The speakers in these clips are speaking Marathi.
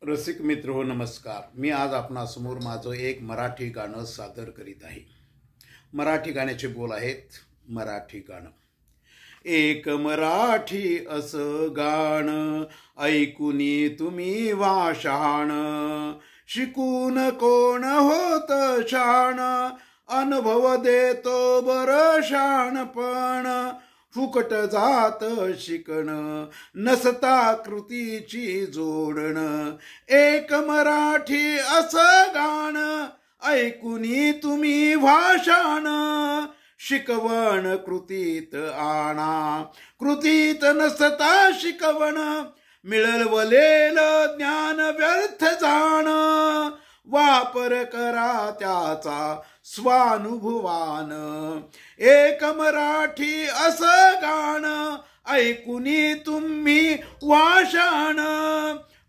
रसिक मित्र हो नमस्कार। मी आज आपणासमोर माझं एक मराठी गाणं सादर करीत आहे। मराठी गाण्याचे बोल आहेत। मराठी गाणं। एक मराठी असं गाणं ऐकूनी तुम्ही वाशाण, शिकून कोण होत शाण, अनुभव देतो बर शाणपण, फुकट जात शिकण, नसता कृतीची जोडण, एक मराठी असं गाणं ऐकूनी तुम्ही भाषाण, शिकवण कृतीत आणा, कृतीत नसता शिकवण, मिळवलेल ज्ञान व्यर्थ जाण, वापर करा त्याचा स्वानुभवान, एक मराठी असं गाणं ऐकूनी तुम्ही वाशाण,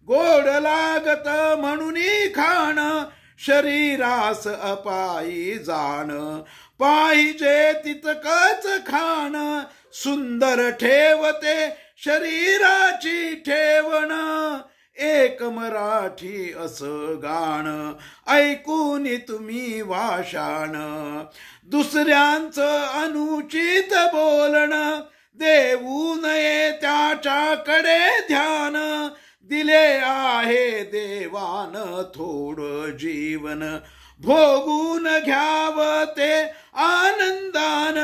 गोड लागत म्हणून खाण, शरीरास अपायी जाण, पाहिजे तितकंच खाण, सुंदर ठेवते शरीराची ठेवण, एक मराठी असं गाणं ऐकून तुम्ही वाशाण, दुसऱ्यांचं अनुचित बोलणं देऊ नये त्याच्याकडे ध्यान, दिले आहे देवान थोडं जीवन, भोगून घ्यावं ते आनंदान,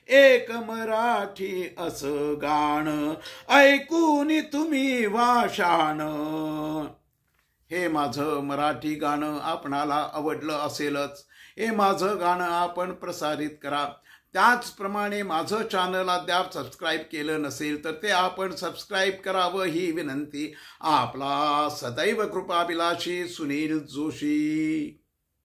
एक मराठी असं गाणं ऐकून तुम्ही वाशाण। हे माझं मराठी गाणं आपणाला आवडलं असेलच। हे माझं गाणं आपण प्रसारित करा। त्याचप्रमाणे माझं चॅनल अद्याप सबस्क्राईब केलं नसेल तर ते आपण सबस्क्राईब करावं ही विनंती। आपला सदैव कृपाभिलाषी सुनील जोशी।